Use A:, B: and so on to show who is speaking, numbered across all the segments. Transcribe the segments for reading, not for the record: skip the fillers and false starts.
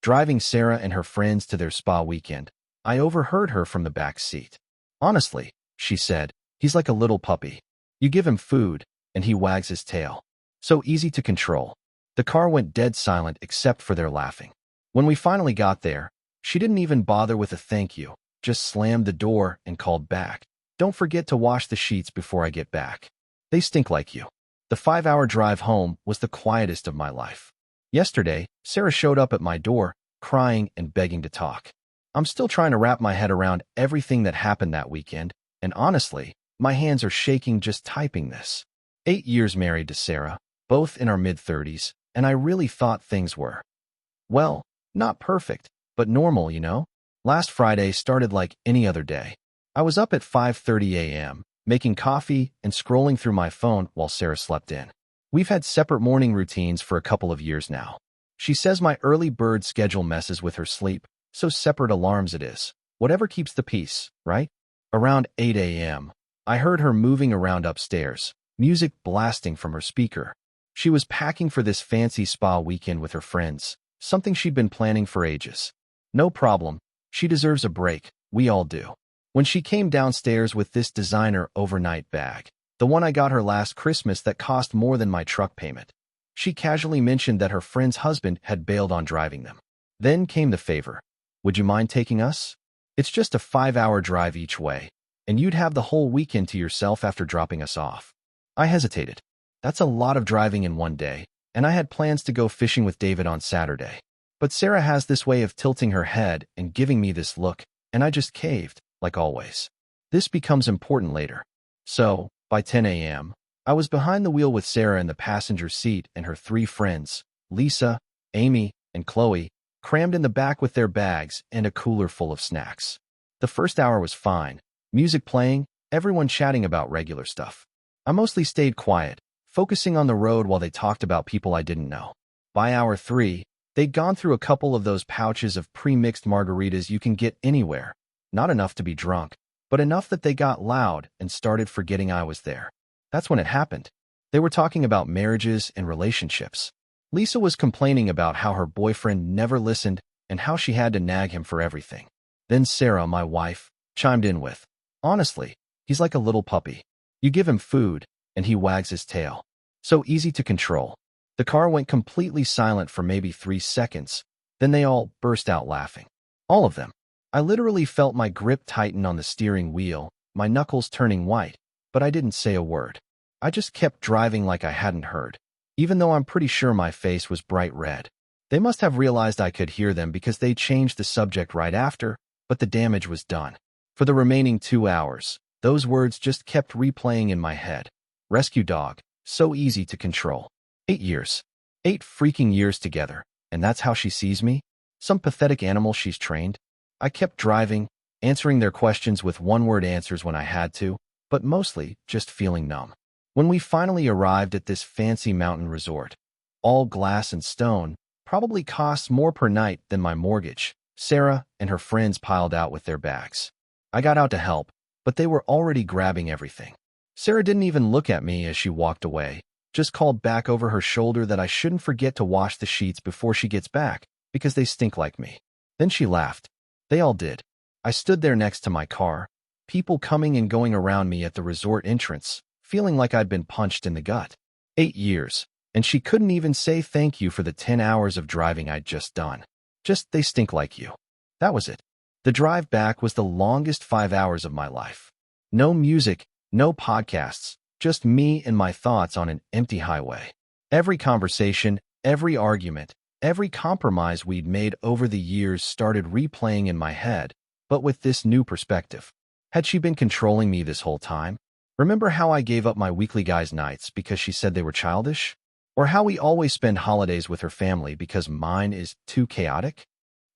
A: driving Sarah and her friends to their spa weekend. I overheard her from the back seat. "Honestly," she said, "he's like a little puppy. You give him food, and he wags his tail. So easy to control." The car went dead silent except for their laughing. When we finally got there, she didn't even bother with a thank you, just slammed the door and called back. "Don't forget to wash the sheets before I get back. They stink like you." The 5-hour drive home was the quietest of my life. Yesterday, Sarah showed up at my door, crying and begging to talk. I'm still trying to wrap my head around everything that happened that weekend, and honestly, my hands are shaking just typing this. 8 years married to Sarah, both in our mid-30s, and I really thought things were, well, not perfect, but normal, you know? Last Friday started like any other day. I was up at 5:30 a.m., making coffee and scrolling through my phone while Sarah slept in. We've had separate morning routines for a couple of years now. She says my early bird schedule messes with her sleep, so separate alarms it is. Whatever keeps the peace, right? Around 8 a.m., I heard her moving around upstairs, music blasting from her speaker. She was packing for this fancy spa weekend with her friends, something she'd been planning for ages. No problem, she deserves a break, we all do. When she came downstairs with this designer overnight bag, the one I got her last Christmas that cost more than my truck payment, she casually mentioned that her friend's husband had bailed on driving them. Then came the favor. "Would you mind taking us? It's just a 5-hour drive each way, and you'd have the whole weekend to yourself after dropping us off." I hesitated. That's a lot of driving in one day, and I had plans to go fishing with David on Saturday. But Sarah has this way of tilting her head and giving me this look, and I just caved, like always. This becomes important later. So, by 10 a.m., I was behind the wheel with Sarah in the passenger seat and her 3 friends, Lisa, Amy, and Chloe, crammed in the back with their bags and a cooler full of snacks. The first hour was fine, music playing, everyone chatting about regular stuff. I mostly stayed quiet, focusing on the road while they talked about people I didn't know. By hour 3, they'd gone through a couple of those pouches of pre-mixed margaritas you can get anywhere. Not enough to be drunk, but enough that they got loud and started forgetting I was there. That's when it happened. They were talking about marriages and relationships. Lisa was complaining about how her boyfriend never listened and how she had to nag him for everything. Then Sarah, my wife, chimed in with, "Honestly, he's like a little puppy. You give him food, and he wags his tail. So easy to control." The car went completely silent for maybe 3 seconds. Then they all burst out laughing. All of them. I literally felt my grip tighten on the steering wheel, my knuckles turning white, but I didn't say a word. I just kept driving like I hadn't heard, even though I'm pretty sure my face was bright red. They must have realized I could hear them because they changed the subject right after, but the damage was done. For the remaining 2 hours, those words just kept replaying in my head. Rescue dog, so easy to control. 8 years. 8 freaking years together, and that's how she sees me? Some pathetic animal she's trained? I kept driving, answering their questions with one-word answers when I had to, but mostly just feeling numb. When we finally arrived at this fancy mountain resort, all glass and stone, probably costs more per night than my mortgage, Sarah and her friends piled out with their bags. I got out to help, but they were already grabbing everything. Sarah didn't even look at me as she walked away, just called back over her shoulder that I shouldn't forget to wash the sheets before she gets back, because they stink like me. Then she laughed. They all did. I stood there next to my car, people coming and going around me at the resort entrance, feeling like I'd been punched in the gut. 8 years, and she couldn't even say thank you for the 10 hours of driving I'd just done. Just, "They stink like you." That was it. The drive back was the longest 5 hours of my life. No music, no podcasts, just me and my thoughts on an empty highway. Every conversation, every argument, every compromise we'd made over the years started replaying in my head, but with this new perspective. Had she been controlling me this whole time? Remember how I gave up my weekly guys' nights because she said they were childish? Or how we always spend holidays with her family because mine is too chaotic?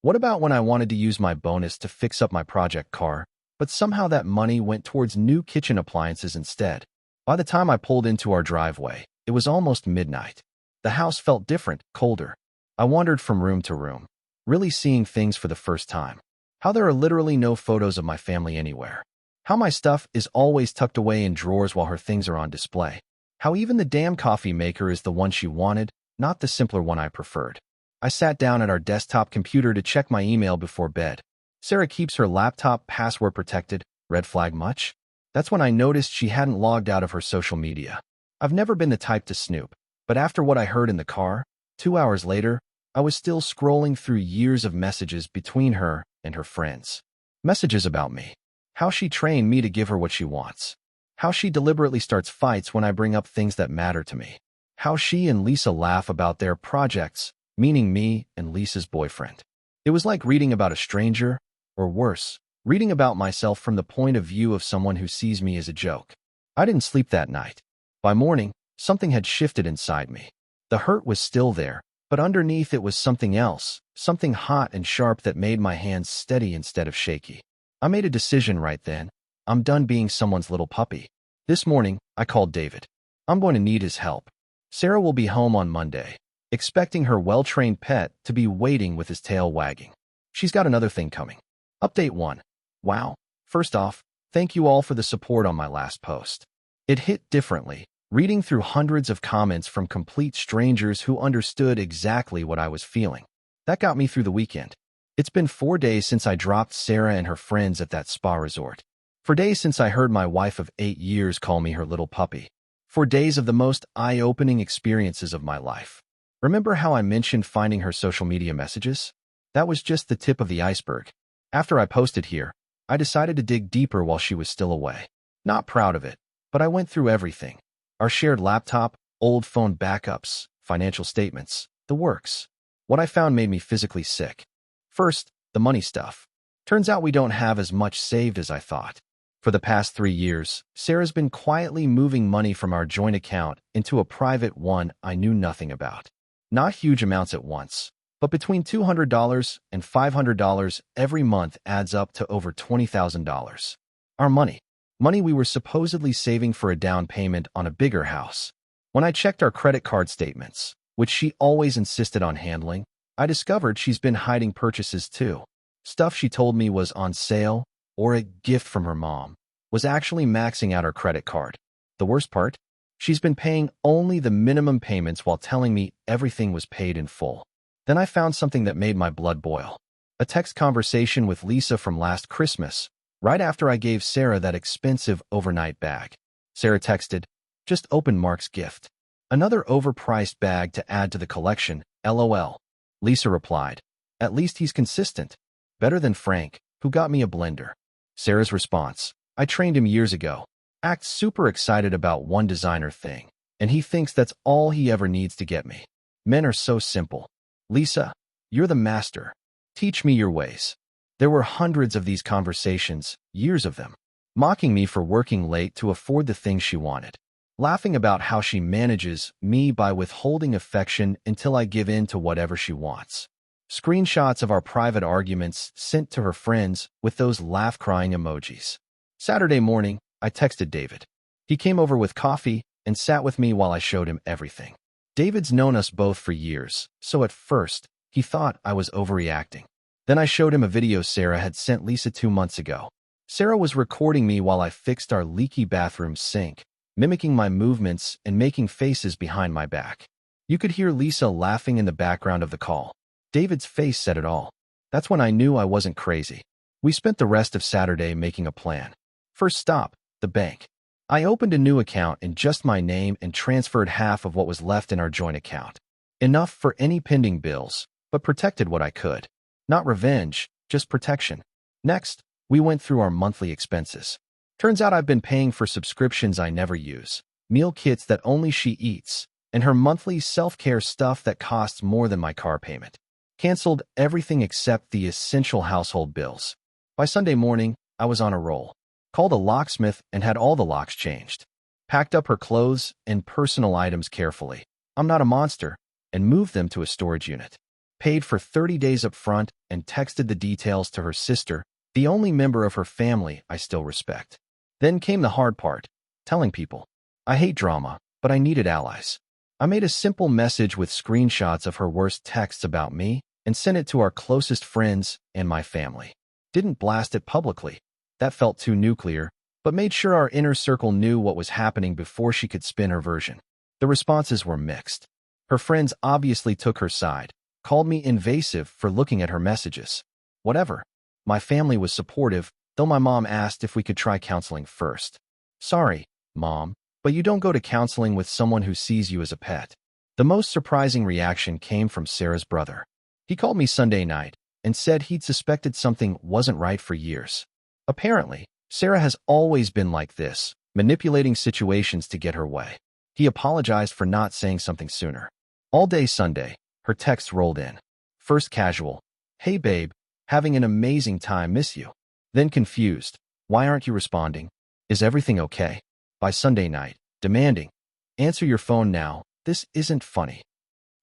A: What about when I wanted to use my bonus to fix up my project car, but somehow that money went towards new kitchen appliances instead? By the time I pulled into our driveway, it was almost midnight. The house felt different, colder. I wandered from room to room, really seeing things for the first time. How there are literally no photos of my family anywhere. How my stuff is always tucked away in drawers while her things are on display. How even the damn coffee maker is the one she wanted, not the simpler one I preferred. I sat down at our desktop computer to check my email before bed. Sarah keeps her laptop password protected. Red flag much? That's when I noticed she hadn't logged out of her social media. I've never been the type to snoop, but after what I heard in the car, 2 hours later, I was still scrolling through years of messages between her and her friends. Messages about me. How she trained me to give her what she wants. How she deliberately starts fights when I bring up things that matter to me. How she and Lisa laugh about their projects, meaning me and Lisa's boyfriend. It was like reading about a stranger, or worse, reading about myself from the point of view of someone who sees me as a joke. I didn't sleep that night. By morning, something had shifted inside me. The hurt was still there, but underneath it was something else, something hot and sharp that made my hands steady instead of shaky. I made a decision right then. I'm done being someone's little puppy. This morning, I called David. I'm going to need his help. Sarah will be home on Monday, expecting her well-trained pet to be waiting with his tail wagging. She's got another thing coming. Update 1. Wow. First off, thank you all for the support on my last post. It hit differently, reading through hundreds of comments from complete strangers who understood exactly what I was feeling. That got me through the weekend. It's been 4 days since I dropped Sarah and her friends at that spa resort. 4 days since I heard my wife of 8 years call me her little puppy. 4 days of the most eye-opening experiences of my life. Remember how I mentioned finding her social media messages? That was just the tip of the iceberg. After I posted here, I decided to dig deeper while she was still away. Not proud of it, but I went through everything. Our shared laptop, old phone backups, financial statements, the works. What I found made me physically sick. First, the money stuff. Turns out we don't have as much saved as I thought. For the past 3 years, Sarah's been quietly moving money from our joint account into a private one I knew nothing about. Not huge amounts at once, but between $200 and $500 every month adds up to over $20,000. Our money we were supposedly saving for a down payment on a bigger house. When I checked our credit card statements, which she always insisted on handling, I discovered she's been hiding purchases too. Stuff she told me was on sale or a gift from her mom was actually maxing out her credit card. The worst part? She's been paying only the minimum payments while telling me everything was paid in full. Then I found something that made my blood boil. A text conversation with Lisa from last Christmas, right after I gave Sarah that expensive overnight bag. Sarah texted, "Just opened Mark's gift. Another overpriced bag to add to the collection, LOL." Lisa replied, "At least he's consistent. Better than Frank, who got me a blender." Sarah's response, "I trained him years ago. Acts super excited about one designer thing, and he thinks that's all he ever needs to get me. Men are so simple. Lisa, you're the master. Teach me your ways." There were hundreds of these conversations, years of them, mocking me for working late to afford the things she wanted, laughing about how she manages me by withholding affection until I give in to whatever she wants. Screenshots of our private arguments sent to her friends with those laugh-crying emojis. Saturday morning, I texted David. He came over with coffee and sat with me while I showed him everything. David's known us both for years, so at first, he thought I was overreacting. Then I showed him a video Sarah had sent Lisa 2 months ago. Sarah was recording me while I fixed our leaky bathroom sink, mimicking my movements and making faces behind my back. You could hear Lisa laughing in the background of the call. David's face said it all. That's when I knew I wasn't crazy. We spent the rest of Saturday making a plan. First stop, the bank. I opened a new account in just my name and transferred half of what was left in our joint account. Enough for any pending bills, but protected what I could. Not revenge, just protection. Next, we went through our monthly expenses. Turns out I've been paying for subscriptions I never use, meal kits that only she eats, and her monthly self-care stuff that costs more than my car payment. Canceled everything except the essential household bills. By Sunday morning, I was on a roll. Called a locksmith and had all the locks changed. Packed up her clothes and personal items carefully. I'm not a monster, and moved them to a storage unit. Paid for 30 days up front and texted the details to her sister, the only member of her family I still respect. Then came the hard part, telling people. I hate drama, but I needed allies. I made a simple message with screenshots of her worst texts about me and sent it to our closest friends and my family. Didn't blast it publicly. That felt too nuclear, but made sure our inner circle knew what was happening before she could spin her version. The responses were mixed. Her friends obviously took her side, called me invasive for looking at her messages. Whatever. My family was supportive, though my mom asked if we could try counseling first. Sorry, Mom, but you don't go to counseling with someone who sees you as a pet. The most surprising reaction came from Sarah's brother. He called me Sunday night and said he'd suspected something wasn't right for years. Apparently, Sarah has always been like this, manipulating situations to get her way. He apologized for not saying something sooner. All day Sunday, her texts rolled in. First casual, "Hey babe, having an amazing time, miss you." Then confused, "Why aren't you responding? Is everything okay?" By Sunday night, demanding, "Answer your phone now, this isn't funny."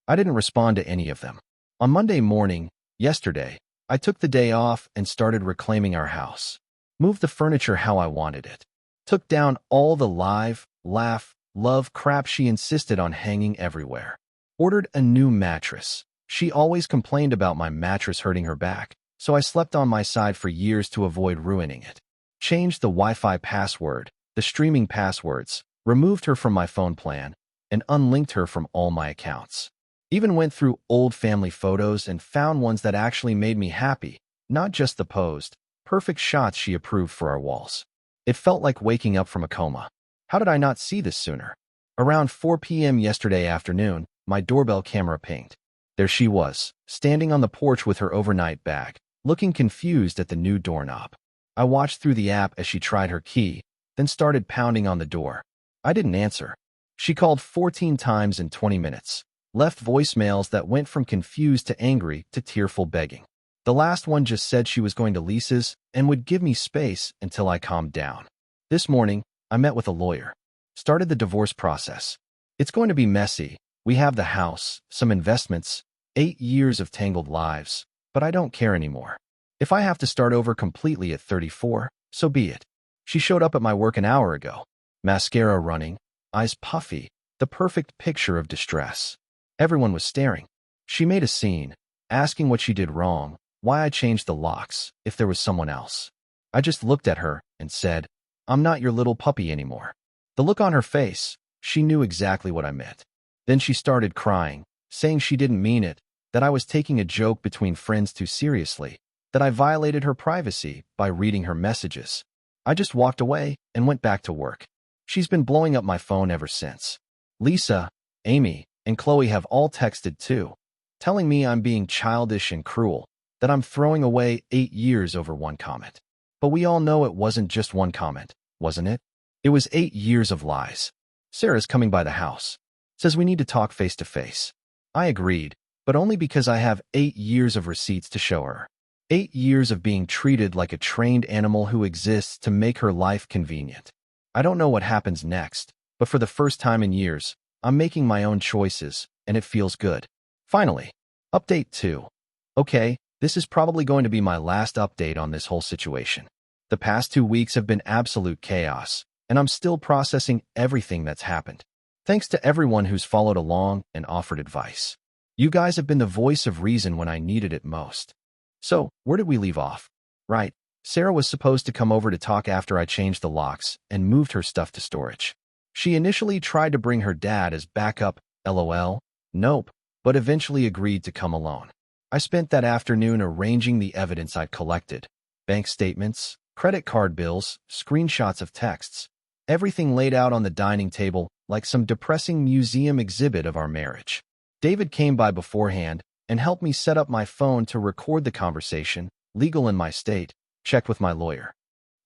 A: I didn't respond to any of them. On Monday morning, yesterday, I took the day off and started reclaiming our house. Moved the furniture how I wanted it. Took down all the live, laugh, love crap she insisted on hanging everywhere. Ordered a new mattress. She always complained about my mattress hurting her back, so I slept on my side for years to avoid ruining it. Changed the Wi-Fi password, the streaming passwords, removed her from my phone plan, and unlinked her from all my accounts. Even went through old family photos and found ones that actually made me happy, not just the posed, perfect shots she approved for our walls. It felt like waking up from a coma. How did I not see this sooner? Around 4 p.m. yesterday afternoon, my doorbell camera pinged. There she was, standing on the porch with her overnight bag, looking confused at the new doorknob. I watched through the app as she tried her key, then started pounding on the door. I didn't answer. She called 14 times in 20 minutes. Left voicemails that went from confused to angry to tearful begging. The last one just said she was going to Lisa's and would give me space until I calmed down. This morning, I met with a lawyer. Started the divorce process. It's going to be messy. We have the house, some investments, 8 years of tangled lives, but I don't care anymore. If I have to start over completely at 34, so be it. She showed up at my work an hour ago. Mascara running, eyes puffy, the perfect picture of distress. Everyone was staring. She made a scene, asking what she did wrong, why I changed the locks, if there was someone else. I just looked at her and said, "I'm not your little puppy anymore." The look on her face, she knew exactly what I meant. Then she started crying, saying she didn't mean it, that I was taking a joke between friends too seriously, that I violated her privacy by reading her messages. I just walked away and went back to work. She's been blowing up my phone ever since. Lisa, Amy, and Chloe have all texted too, telling me I'm being childish and cruel, that I'm throwing away 8 years over one comment. But we all know it wasn't just one comment, wasn't it? It was 8 years of lies. Sarah's coming by the house. Says we need to talk face to face. I agreed, but only because I have 8 years of receipts to show her. 8 years of being treated like a trained animal who exists to make her life convenient. I don't know what happens next, but for the first time in years, I'm making my own choices, and it feels good. Finally, update 2. Okay, this is probably going to be my last update on this whole situation. The past 2 weeks have been absolute chaos, and I'm still processing everything that's happened. Thanks to everyone who's followed along and offered advice. You guys have been the voice of reason when I needed it most. So, where did we leave off? Right, Sarah was supposed to come over to talk after I changed the locks and moved her stuff to storage. She initially tried to bring her dad as backup, lol, nope, but eventually agreed to come alone. I spent that afternoon arranging the evidence I'd collected. Bank statements, credit card bills, screenshots of texts. Everything laid out on the dining table like some depressing museum exhibit of our marriage. David came by beforehand and helped me set up my phone to record the conversation, legal in my state, checked with my lawyer.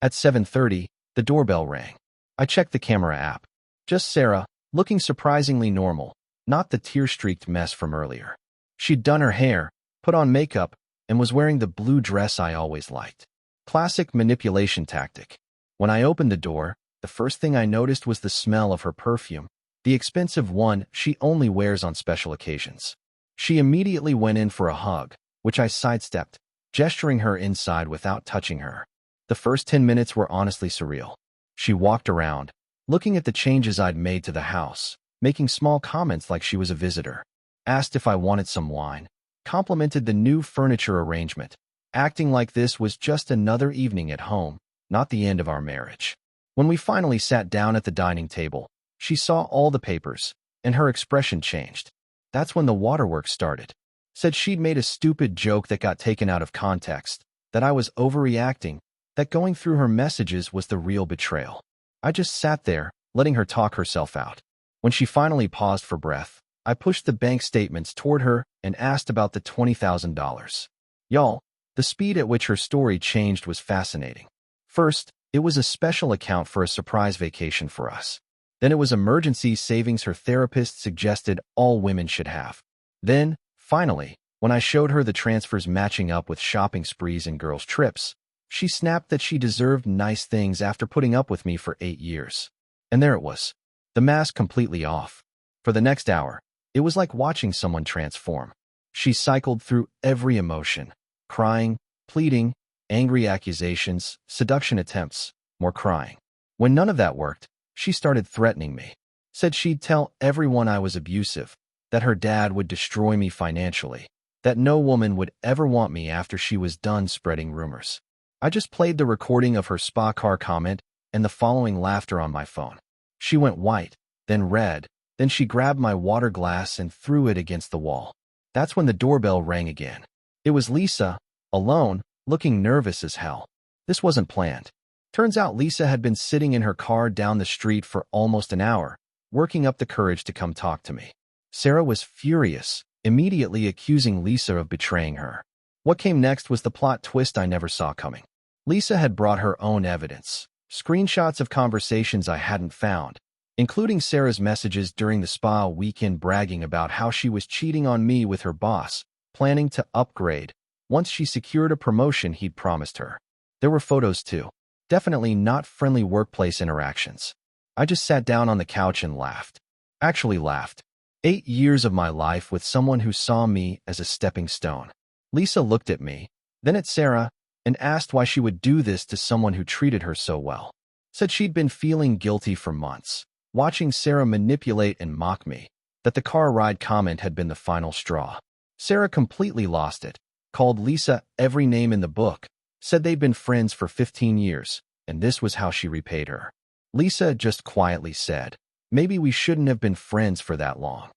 A: At 7:30, the doorbell rang. I checked the camera app. Just Sarah, looking surprisingly normal, not the tear-streaked mess from earlier. She'd done her hair, put on makeup, and was wearing the blue dress I always liked. Classic manipulation tactic. When I opened the door, the first thing I noticed was the smell of her perfume, the expensive one she only wears on special occasions. She immediately went in for a hug, which I sidestepped, gesturing her inside without touching her. The first 10 minutes were honestly surreal. She walked around, looking at the changes I'd made to the house, making small comments like she was a visitor, asked if I wanted some wine, complimented the new furniture arrangement, acting like this was just another evening at home, not the end of our marriage. When we finally sat down at the dining table, she saw all the papers, and her expression changed. That's when the waterworks started. Said she'd made a stupid joke that got taken out of context, that I was overreacting, that going through her messages was the real betrayal. I just sat there, letting her talk herself out. When she finally paused for breath, I pushed the bank statements toward her and asked about the $20,000. Y'all, the speed at which her story changed was fascinating. First, it was a special account for a surprise vacation for us. Then it was emergency savings her therapist suggested all women should have. Then, finally, when I showed her the transfers matching up with shopping sprees and girls' trips, she snapped that she deserved nice things after putting up with me for 8 years. And there it was, the mask completely off. For the next hour, it was like watching someone transform. She cycled through every emotion, crying, pleading, angry accusations, seduction attempts, more crying. When none of that worked, she started threatening me. Said she'd tell everyone I was abusive, that her dad would destroy me financially, that no woman would ever want me after she was done spreading rumors. I just played the recording of her spa car comment and the following laughter on my phone. She went white, then red, then she grabbed my water glass and threw it against the wall. That's when the doorbell rang again. It was Lisa, alone, looking nervous as hell. This wasn't planned. Turns out Lisa had been sitting in her car down the street for almost an hour, working up the courage to come talk to me. Sarah was furious, immediately accusing Lisa of betraying her. What came next was the plot twist I never saw coming. Lisa had brought her own evidence, screenshots of conversations I hadn't found, including Sarah's messages during the spa weekend bragging about how she was cheating on me with her boss, planning to upgrade once she secured a promotion he'd promised her. There were photos too. Definitely not friendly workplace interactions. I just sat down on the couch and laughed. Actually laughed. 8 years of my life with someone who saw me as a stepping stone. Lisa looked at me, then at Sarah, and asked why she would do this to someone who treated her so well. Said she'd been feeling guilty for months, watching Sarah manipulate and mock me, that the car ride comment had been the final straw. Sarah completely lost it, called Lisa every name in the book, said they'd been friends for 15 years, and this was how she repaid her. Lisa just quietly said, maybe we shouldn't have been friends for that long.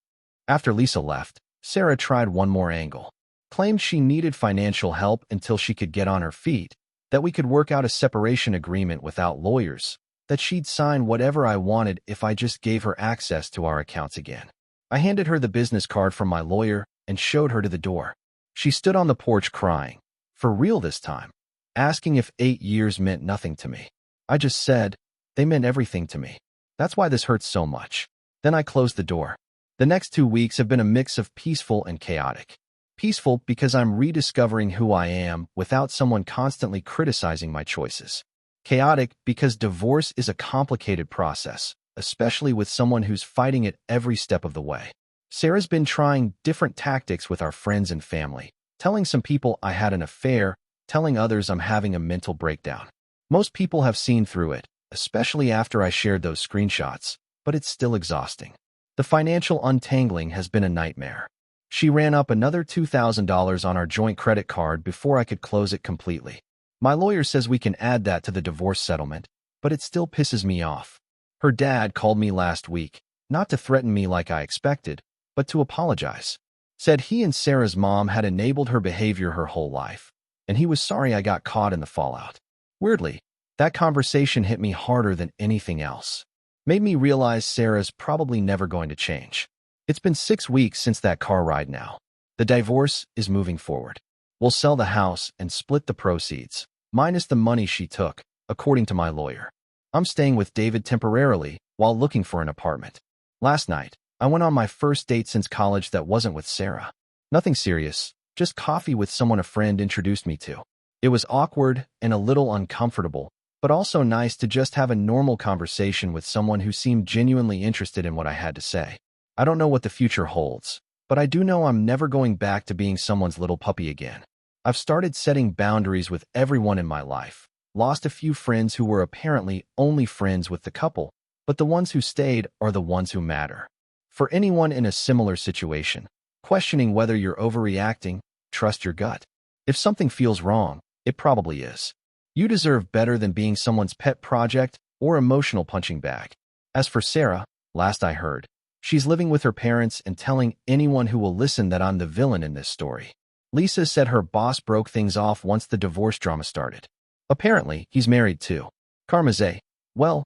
A: After Lisa left, Sarah tried one more angle. Claimed she needed financial help until she could get on her feet, that we could work out a separation agreement without lawyers, that she'd sign whatever I wanted if I just gave her access to our accounts again. I handed her the business card from my lawyer and showed her to the door. She stood on the porch crying, for real this time, asking if 8 years meant nothing to me. I just said, they meant everything to me. That's why this hurts so much. Then I closed the door. The next 2 weeks have been a mix of peaceful and chaotic. Peaceful because I'm rediscovering who I am without someone constantly criticizing my choices. Chaotic because divorce is a complicated process, especially with someone who's fighting it every step of the way. Sarah's been trying different tactics with our friends and family, telling some people I had an affair, telling others I'm having a mental breakdown. Most people have seen through it, especially after I shared those screenshots, but it's still exhausting. The financial untangling has been a nightmare. She ran up another $2,000 on our joint credit card before I could close it completely. My lawyer says we can add that to the divorce settlement, but it still pisses me off. Her dad called me last week, not to threaten me like I expected, but to apologize. Said he and Sarah's mom had enabled her behavior her whole life, and he was sorry I got caught in the fallout. Weirdly, that conversation hit me harder than anything else. Made me realize Sarah's probably never going to change. It's been 6 weeks since that car ride now. The divorce is moving forward. We'll sell the house and split the proceeds, minus the money she took, according to my lawyer. I'm staying with David temporarily while looking for an apartment. Last night, I went on my first date since college that wasn't with Sarah. Nothing serious, just coffee with someone a friend introduced me to. It was awkward and a little uncomfortable, but also nice to just have a normal conversation with someone who seemed genuinely interested in what I had to say. I don't know what the future holds, but I do know I'm never going back to being someone's little puppy again. I've started setting boundaries with everyone in my life, lost a few friends who were apparently only friends with the couple, but the ones who stayed are the ones who matter. For anyone in a similar situation, questioning whether you're overreacting, trust your gut. If something feels wrong, it probably is. You deserve better than being someone's pet project or emotional punching bag. As for Sarah, last I heard, She's living with her parents and telling anyone who will listen that I'm the villain in this story. Lisa said her boss broke things off once the divorce drama started. Apparently, he's married too. Karmaze, well,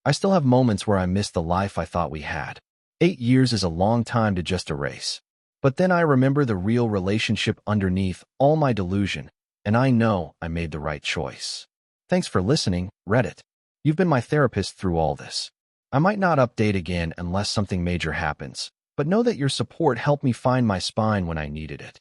A: I still have moments where I miss the life I thought we had. 8 years is a long time to just erase. But then I remember the real relationship underneath all my delusion, and I know I made the right choice. Thanks for listening, Reddit. You've been my therapist through all this. I might not update again unless something major happens, but know that your support helped me find my spine when I needed it.